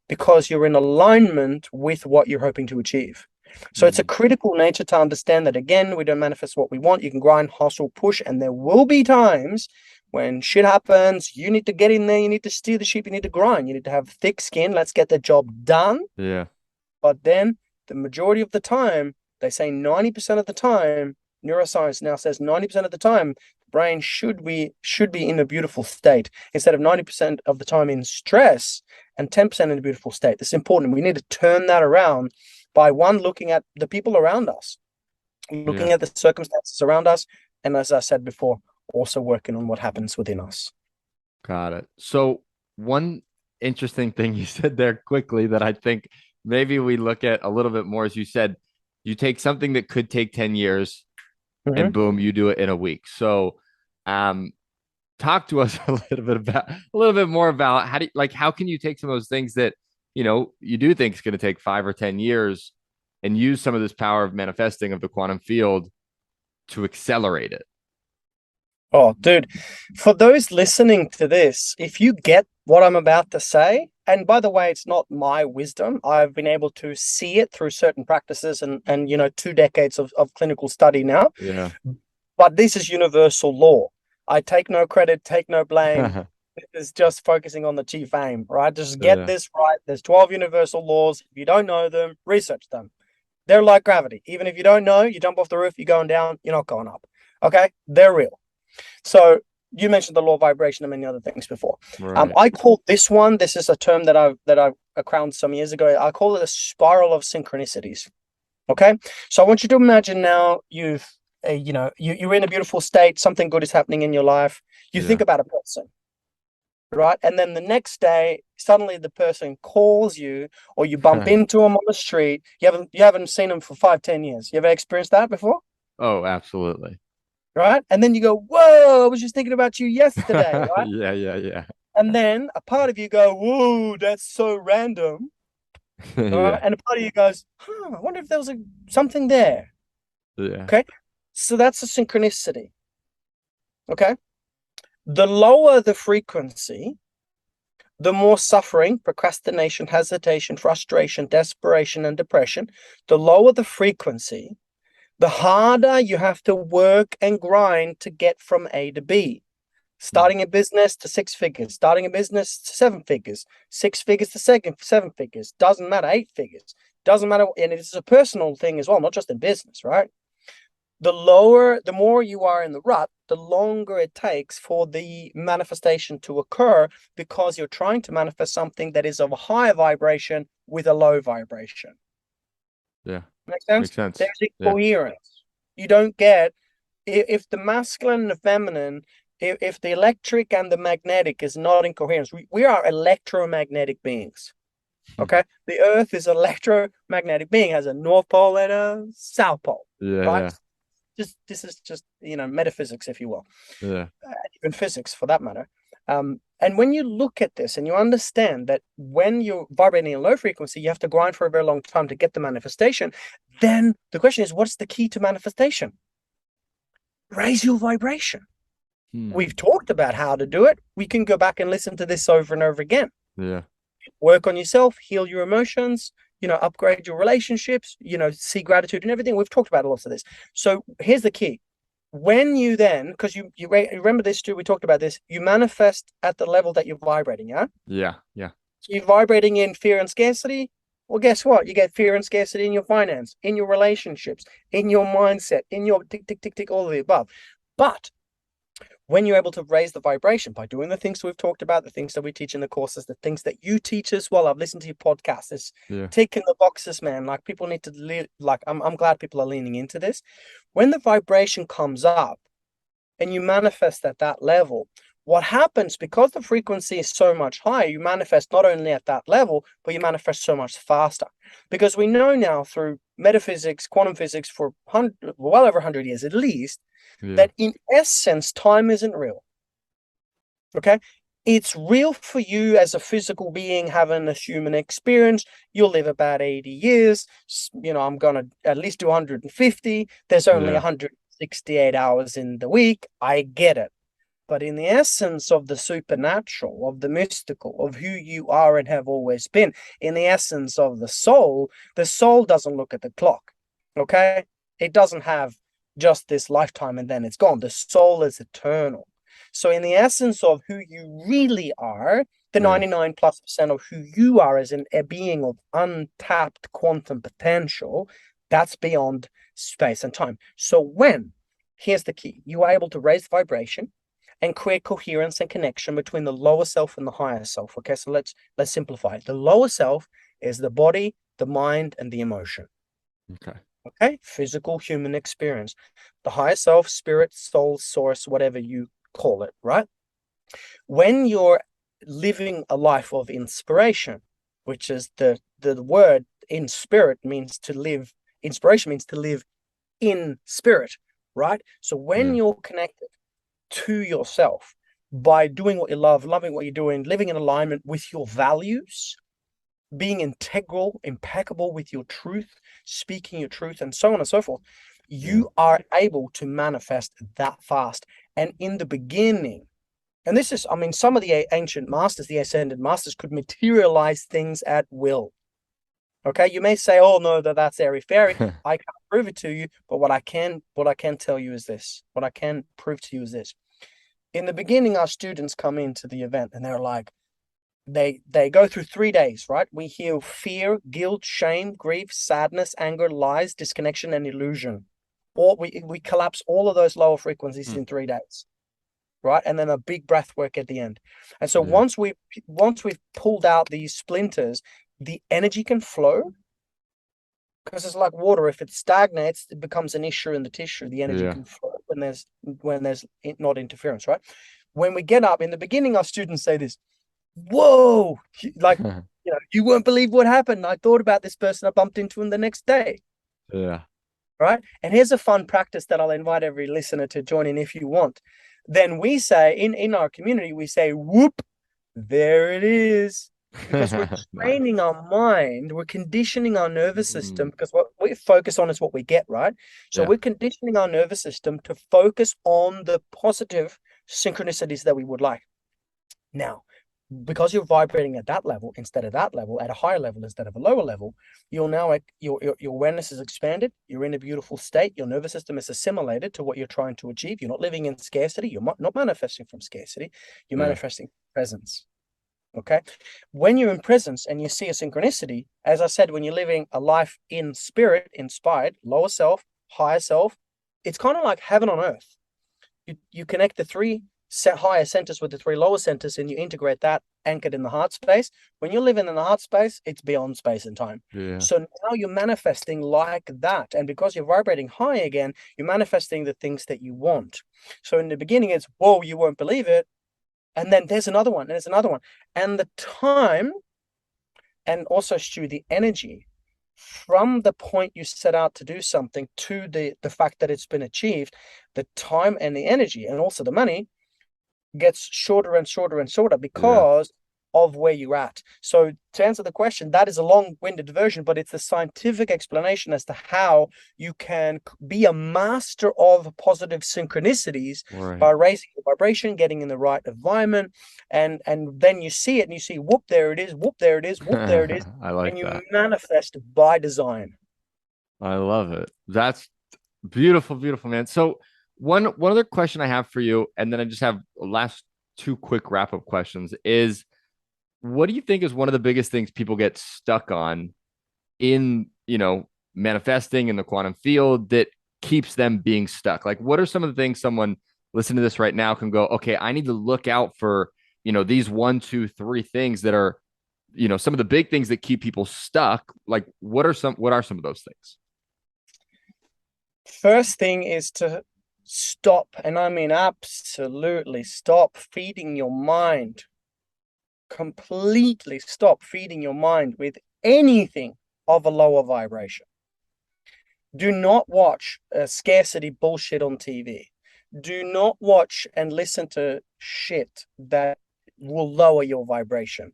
[SPEAKER 2] because you're in alignment with what you're hoping to achieve. So it's a
[SPEAKER 1] Hmm.
[SPEAKER 2] critical nature to understand that, again, we don't manifest what we want. You can grind, hustle, push, and there will be times when shit happens. You need to get in there. You need to steer the ship. You need to grind. You need to have thick skin. Let's get the job done.
[SPEAKER 1] Yeah.
[SPEAKER 2] But then the majority of the time, they say 90% of the time, neuroscience now says 90% of the time, the brain should be in a beautiful state instead of 90% of the time in stress and 10% in a beautiful state. This is important. We need to turn that around by one, looking at the people around us,
[SPEAKER 1] Yeah.
[SPEAKER 2] looking at the circumstances around us, and as I said before, also working on what happens within us.
[SPEAKER 1] Got it. So one interesting thing you said there quickly that I think maybe we look at a little bit more, as you said, you take something that could take 10 years and
[SPEAKER 2] Mhm.
[SPEAKER 1] boom, you do it in a week. So um talk to us a little bit more about how can you take some of those things that you do think is going to take 5 or 10 years and use some of this power of manifesting of the quantum field to accelerate it.
[SPEAKER 2] Oh, dude, for those listening to this, if you get what I'm about to say, and by the way, it's not my wisdom, I've been able to see it through certain practices and 2 decades of clinical study now,
[SPEAKER 1] Yeah.
[SPEAKER 2] but this is universal law. I take no credit, take no blame. This is just focusing on the chief aim, right? Just get
[SPEAKER 1] Yeah.
[SPEAKER 2] this right. There's 12 universal laws. If you don't know them, research them. They're like gravity. Even if you don't know, you jump off the roof, you're going down, you're not going up. Okay? They're real. So you mentioned the law of vibration and many other things before.
[SPEAKER 1] Right.
[SPEAKER 2] I call this one. This is a term that I crowned some years ago. I call it a spiral of synchronicities. Okay, so I want you to imagine now you're in a beautiful state. Something good is happening in your life. You think
[SPEAKER 1] Yeah.
[SPEAKER 2] about a person, right? And then the next day, suddenly the person calls you, or you bump into them on the street. You haven't seen them for 5, 10 years. You ever experienced that before?
[SPEAKER 1] Oh, absolutely.
[SPEAKER 2] Right? And then you go, whoa, I was just thinking about you yesterday, right?
[SPEAKER 1] Yeah, yeah, yeah.
[SPEAKER 2] And then a part of you go, whoa, that's so random.
[SPEAKER 1] Yeah.
[SPEAKER 2] Right? And a part of you goes, I wonder if there was something there.
[SPEAKER 1] Yeah.
[SPEAKER 2] Okay. So that's a synchronicity. Okay. The lower the frequency, the more suffering, procrastination, hesitation, frustration, desperation, and depression. The lower the frequency, the harder you have to work and grind to get from A to B.
[SPEAKER 1] Hmm.
[SPEAKER 2] Starting a business to 6 figures, starting a business to 7 figures, 6 figures to 7 figures, doesn't matter, 8 figures, doesn't matter. And it's a personal thing as well, not just in business, right? The more you are in the rut, the longer it takes for the manifestation to occur because you're trying to manifest something that is of a higher vibration with a low vibration.
[SPEAKER 1] Yeah.
[SPEAKER 2] Make sense?
[SPEAKER 1] Makes sense.
[SPEAKER 2] There's
[SPEAKER 1] Yeah.
[SPEAKER 2] incoherence. You don't get if the masculine and the feminine, if the electric and the magnetic is not in coherence, we are electromagnetic beings. Okay, the Earth is an electromagnetic being, has a north pole and a south pole.
[SPEAKER 1] Yeah,
[SPEAKER 2] Right?
[SPEAKER 1] yeah.
[SPEAKER 2] Just this is just metaphysics, if you will,
[SPEAKER 1] Yeah.
[SPEAKER 2] even physics for that matter. And when you look at this and you understand that when you're vibrating in low frequency, you have to grind for a very long time to get the manifestation. Then the question is, what's the key to manifestation? Raise your vibration.
[SPEAKER 1] Hmm.
[SPEAKER 2] We've talked about how to do it. We can go back and listen to this over and over again.
[SPEAKER 1] Yeah.
[SPEAKER 2] Work on yourself, heal your emotions, upgrade your relationships, see gratitude and everything. We've talked about lots of this. So here's the key. When you then, because you remember this, Stu, we talked about this, you manifest at the level that you're vibrating, yeah?
[SPEAKER 1] Yeah. Yeah.
[SPEAKER 2] So you're vibrating in fear and scarcity. Well, guess what? You get fear and scarcity in your finance, in your relationships, in your mindset, in your tick, tick, tick, tick, all of the above. But When you're able to raise the vibration by doing the things we've talked about, the things that we teach in the courses, the things that you teach as well. I've listened to your podcast. It's
[SPEAKER 1] Yeah.
[SPEAKER 2] ticking the boxes, man. Like people need to like I'm glad people are leaning into this. When the vibration comes up and you manifest at that level, what happens, because the frequency is so much higher, you manifest not only at that level, but you manifest so much faster. Because we know now through metaphysics, quantum physics for well over 100 years at least,
[SPEAKER 1] Yeah.
[SPEAKER 2] that in essence, time isn't real. Okay? It's real for you as a physical being having a human experience. You'll live about 80 years. I'm going to at least do 150. There's only
[SPEAKER 1] Yeah.
[SPEAKER 2] 168 hours in the week. I get it. But in the essence of the supernatural, of the mystical, of who you are and have always been, in the essence of the soul doesn't look at the clock. Okay? It doesn't have just this lifetime and then it's gone. The soul is eternal. So in the essence of who you really are, the 99+% of who you are as a being of untapped quantum potential, that's beyond space and time. So here's the key, you are able to raise vibration and create coherence and connection between the lower self and the higher self. Okay, so let's simplify it. The lower self is the body, the mind, and the emotion. Okay, physical human experience. The higher self, spirit, soul, source, whatever you call it, right? When you're living a life of inspiration, which is the word in spirit means to live, inspiration means to live in spirit, right? So when you're connected to yourself by doing what you love, loving what you're doing, living in alignment with your values, being integral, impeccable with your truth, speaking your truth, and so on and so forth, you are able to manifest that fast. And in the beginning, and this is, I mean, some of the ancient masters, the ascended masters, could materialize things at will. Okay, you may say, "Oh no, that's airy fairy." I can't prove it to you, but what I can tell you is this. What I can prove to you is this. In the beginning, our students come into the event and they're like, they go through 3 days, right? We heal fear, guilt, shame, grief, sadness, anger, lies, disconnection, and illusion. Or we collapse all of those lower frequencies in 3 days, right? And then a big breath work at the end. And so once we've pulled out these splinters, the energy can flow, because it's like water. If it stagnates, it becomes an issue in the tissue. The energy can flow when there's not interference, right? When we get up in the beginning, our students say this, "Whoa," like, you won't believe what happened. I thought about this person, I bumped into him the next day. Right? And here's a fun practice that I'll invite every listener to join in if you want. Then we say, in our community, we say, "Whoop, there it is." Because we're training our mind, we're conditioning our nervous system, because what we focus on is what we get, right? So we're conditioning our nervous system to focus on the positive synchronicities that we would like. Now, because you're vibrating at that level instead of that level, at a higher level instead of a lower level, you're now your awareness is expanded. You're in a beautiful state. Your nervous system is assimilated to what you're trying to achieve. You're not living in scarcity. You're not manifesting from scarcity. You're manifesting presence. Okay. When you're in presence and you see a synchronicity, as I said, when you're living a life in spirit, inspired, lower self, higher self, it's kind of like heaven on earth. You connect the three higher centers with the three lower centers, and you integrate that anchored in the heart space. When you're living in the heart space, it's beyond space and time. So now you're manifesting like that. And because you're vibrating high again, you're manifesting the things that you want. So in the beginning, it's, whoa, you won't believe it. And then there's another one, and there's another one. And the time, and also, Stu, the energy from the point you set out to do something to the fact that it's been achieved, the time and the energy and also the money gets shorter and shorter and shorter because of where you're at. So to answer the question, that is a long-winded version, but it's the scientific explanation as to how you can be a master of positive synchronicities by raising the vibration, getting in the right environment, and then you see it and you see, whoop, there it is, whoop, there it is, whoop, there it is.
[SPEAKER 1] I like
[SPEAKER 2] and you
[SPEAKER 1] that.
[SPEAKER 2] manifest by design.
[SPEAKER 1] I love it. That's beautiful, beautiful, man. So one other question I have for you, and then I just have last two quick wrap-up questions, is what do you think is one of the biggest things people get stuck on in, manifesting in the quantum field that keeps them being stuck? Like, what are some of the things someone listen to this right now can go, okay, I need to look out for, these one, two, three things that are, some of the big things that keep people stuck. Like what are some of those things?
[SPEAKER 2] First thing is to stop, and I mean absolutely stop feeding your mind. Completely stop feeding your mind with anything of a lower vibration. Do not watch scarcity bullshit on TV. Do not watch and listen to shit that will lower your vibration.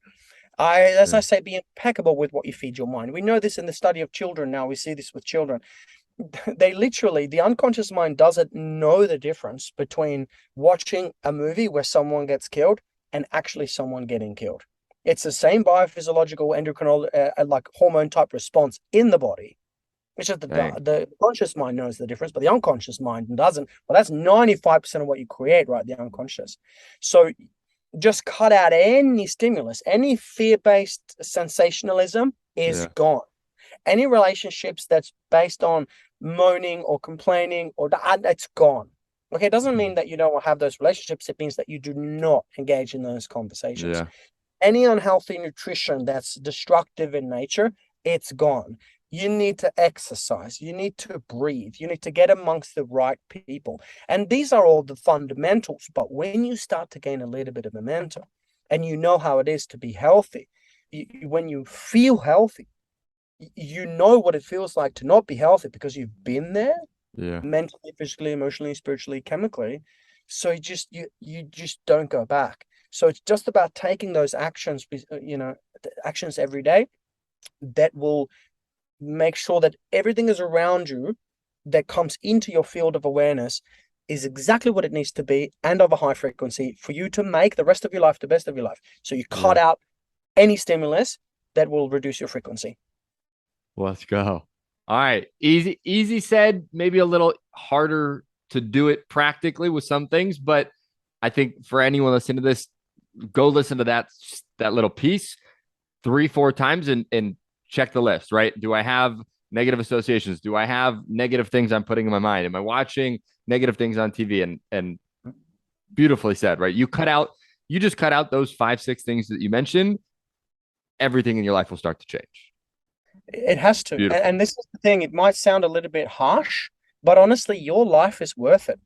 [SPEAKER 2] As
[SPEAKER 1] Yeah.
[SPEAKER 2] I say, be impeccable with what you feed your mind. We know this in the study of children now. We see this with children. They literally, the unconscious mind doesn't know the difference between watching a movie where someone gets killed and actually someone getting killed. It's the same biophysiological endocrine, like hormone type response in the body. It's just
[SPEAKER 1] Dang.
[SPEAKER 2] the conscious mind knows the difference, but the unconscious mind doesn't. Well, that's 95% of what you create, right? The unconscious. So just cut out any stimulus, any fear-based sensationalism is
[SPEAKER 1] Yeah.
[SPEAKER 2] gone. Any relationships that's based on moaning or complaining or that's gone. Okay, it doesn't mean that you don't have those relationships. It means that you do not engage in those conversations.
[SPEAKER 1] Yeah.
[SPEAKER 2] Any unhealthy nutrition that's destructive in nature, it's gone. You need to exercise. You need to breathe. You need to get amongst the right people. And these are all the fundamentals. But when you start to gain a little bit of momentum and you know how it is to be healthy, when you feel healthy, you know what it feels like to not be healthy because you've been there
[SPEAKER 1] Yeah.
[SPEAKER 2] mentally, physically, emotionally, spiritually, chemically. So you just don't go back. So it's just about taking those actions, actions every day that will make sure that everything is around you that comes into your field of awareness is exactly what it needs to be and of a high frequency for you to make the rest of your life the best of your life. So you cut
[SPEAKER 1] Yeah.
[SPEAKER 2] out any stimulus that will reduce your frequency.
[SPEAKER 1] Let's go. All right. Easy said, maybe a little harder to do it practically with some things, but I think for anyone listening to this, go listen to that little piece 3, 4 times and check the list, right? Do I have negative associations? Do I have negative things I'm putting in my mind? Am I watching negative things on TV? And beautifully said, right? You just cut out those 5, 6 things that you mentioned, everything in your life will start to change.
[SPEAKER 2] It has to. And
[SPEAKER 1] Beautiful.
[SPEAKER 2] this is the thing, it might sound a little bit harsh, but honestly, your life is worth it.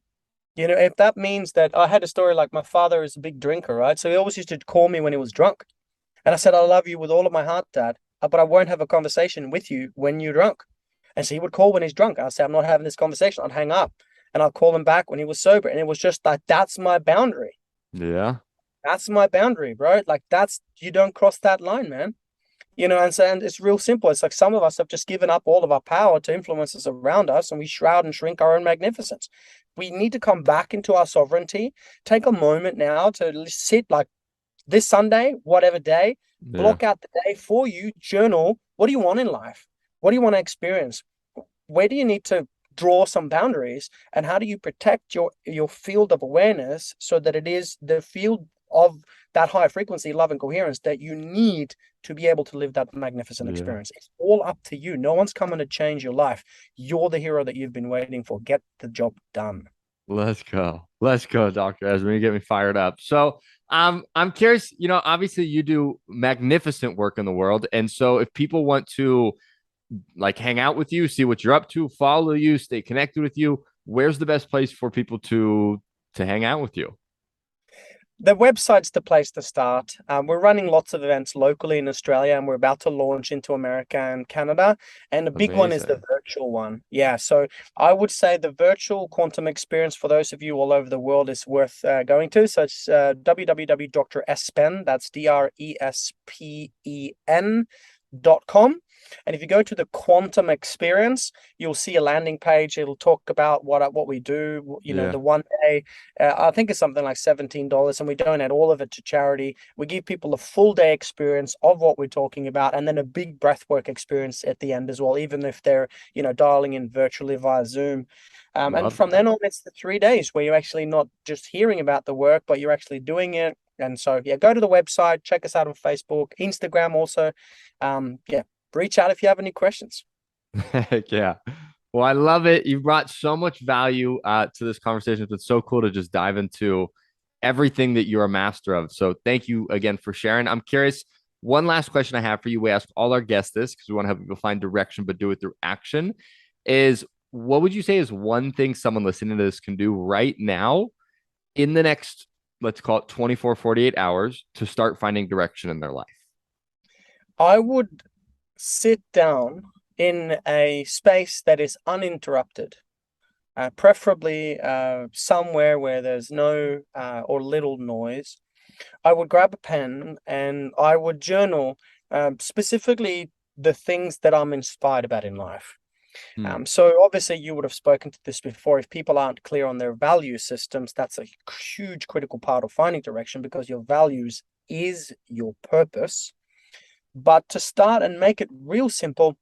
[SPEAKER 2] If that means that I had a story like my father is a big drinker, right? So he always used to call me when he was drunk. And I said, I love you with all of my heart, Dad, but I won't have a conversation with you when you're drunk. And so he would call when he's drunk. I'd say, I'm not having this conversation. I'd hang up and I'd call him back when he was sober. And it was just like, that's my boundary.
[SPEAKER 1] Yeah.
[SPEAKER 2] That's my boundary, bro. Like, you don't cross that line, man. And it's real simple. It's like some of us have just given up all of our power to influences around us and we shroud and shrink our own magnificence. We need to come back into our sovereignty, take a moment now to sit like this Sunday, whatever day,
[SPEAKER 1] Yeah.
[SPEAKER 2] block out the day for you, journal. What do you want in life? What do you want to experience? Where do you need to draw some boundaries? And how do you protect your field of awareness so that it is the field of that high frequency love and coherence that you need to be able to live that magnificent
[SPEAKER 1] Yeah.
[SPEAKER 2] experience? It's all up to you. No one's coming to change your life. You're the hero that you've been waiting for. Get the job done.
[SPEAKER 1] Let's go. Let's go, Dr. Esmond. You get me fired up. So I'm curious, obviously you do magnificent work in the world. And so if people want to like hang out with you, see what you're up to, follow you, stay connected with you, where's the best place for people to hang out with you?
[SPEAKER 2] The website's the place to start. We're running lots of events locally in Australia, and we're about to launch into America and Canada. And the big one is the
[SPEAKER 1] Amazing.
[SPEAKER 2] virtual one. Yeah, so I would say the virtual quantum experience for those of you all over the world is worth going to. So it's www.drespen, that's DRESPEN.com. And if you go to the quantum experience, you'll see a landing page. It'll talk about what we do.
[SPEAKER 1] Yeah.
[SPEAKER 2] The one day, I think it's something like $17, and we donate all of it to charity. We give people a full day experience of what we're talking about, and then a big breathwork experience at the end as well, even if they're dialing in virtually via Zoom. And
[SPEAKER 1] Love
[SPEAKER 2] from
[SPEAKER 1] that.
[SPEAKER 2] then on, it's the 3 days where you're actually not just hearing about the work, but you're actually doing it. And so, yeah, go to the website, check us out on Facebook, Instagram also. Yeah, reach out if you have any questions.
[SPEAKER 1] Heck yeah. Well, I love it. You brought so much value to this conversation. It's been so cool to just dive into everything that you're a master of. So thank you again for sharing. I'm curious. One last question I have for you. We ask all our guests this because we want to help people find direction, but do it through action. Is what would you say is one thing someone listening to this can do right now in the next, let's call it 24, 48 hours to start finding direction in their life?
[SPEAKER 2] I would sit down in a space that is uninterrupted, preferably somewhere where there's no or little noise. I would grab a pen and I would journal specifically the things that I'm inspired about in life.
[SPEAKER 1] Hmm.
[SPEAKER 2] So obviously you would have spoken to this before. If people aren't clear on their value systems, that's a huge critical part of finding direction because your values is your purpose. But to start and make it real simple,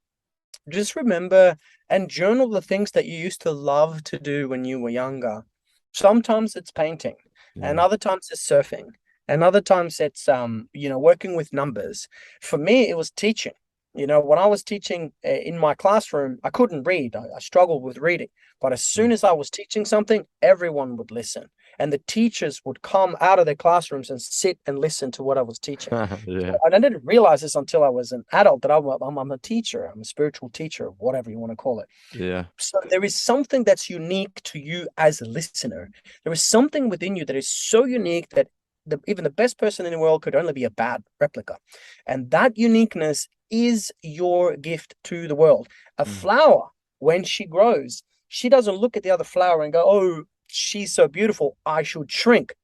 [SPEAKER 2] just remember and journal the things that you used to love to do when you were younger. Sometimes it's painting, and
[SPEAKER 1] Yeah.
[SPEAKER 2] other times it's surfing, and other times it's working with numbers. For me, it was teaching. When I was teaching in my classroom, I couldn't read. I struggled with reading. But as
[SPEAKER 1] Hmm.
[SPEAKER 2] soon as I was teaching something, everyone would listen. And the teachers would come out of their classrooms and sit and listen to what I was teaching.
[SPEAKER 1] Yeah.
[SPEAKER 2] And I didn't realize this until I was an adult that I'm a teacher. I'm a spiritual teacher, whatever you want to call it.
[SPEAKER 1] Yeah.
[SPEAKER 2] So there is something that's unique to you as a listener. There is something within you that is so unique that even the best person in the world could only be a bad replica. And that uniqueness is your gift to the world. A
[SPEAKER 1] Hmm.
[SPEAKER 2] flower, when she grows, she doesn't look at the other flower and go, oh, she's so beautiful, I should shrink.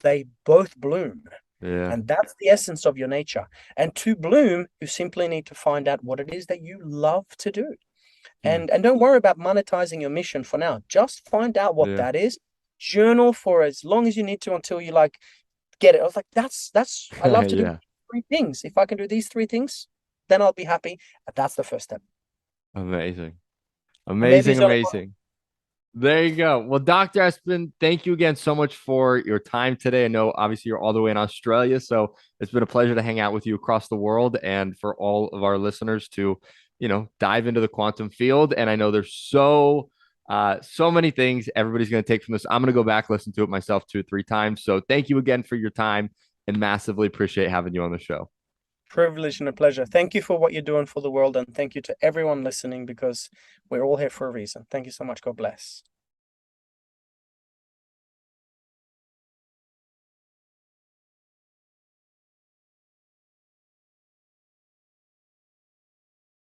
[SPEAKER 2] They both bloom.
[SPEAKER 1] Yeah.
[SPEAKER 2] And that's the essence of your nature. And to bloom, you simply need to find out what it is that you love to do.
[SPEAKER 1] Hmm.
[SPEAKER 2] And don't worry about monetizing your mission for now. Just find out what
[SPEAKER 1] Yeah.
[SPEAKER 2] that is. Journal for as long as you need to until you like get it. I was like, that's I love to do
[SPEAKER 1] Yeah.
[SPEAKER 2] three things. If I can do these three things, then I'll be happy. And that's the first step.
[SPEAKER 1] Amazing.
[SPEAKER 2] And maybe
[SPEAKER 1] Amazing.
[SPEAKER 2] it's only
[SPEAKER 1] Amazing. There you go. Well, Dr. Espen, thank you again so much for your time today. I know obviously you're all the way in Australia, so it's been a pleasure to hang out with you across the world and for all of our listeners to, dive into the quantum field. And I know there's so many things everybody's going to take from this. I'm going to go back, listen to it myself 2 or 3 times. So thank you again for your time and massively appreciate having you on the show.
[SPEAKER 2] privilege and a pleasure. Thank you for what you're doing for the world. And thank you to everyone listening because we're all here for a reason. Thank you so much. God bless.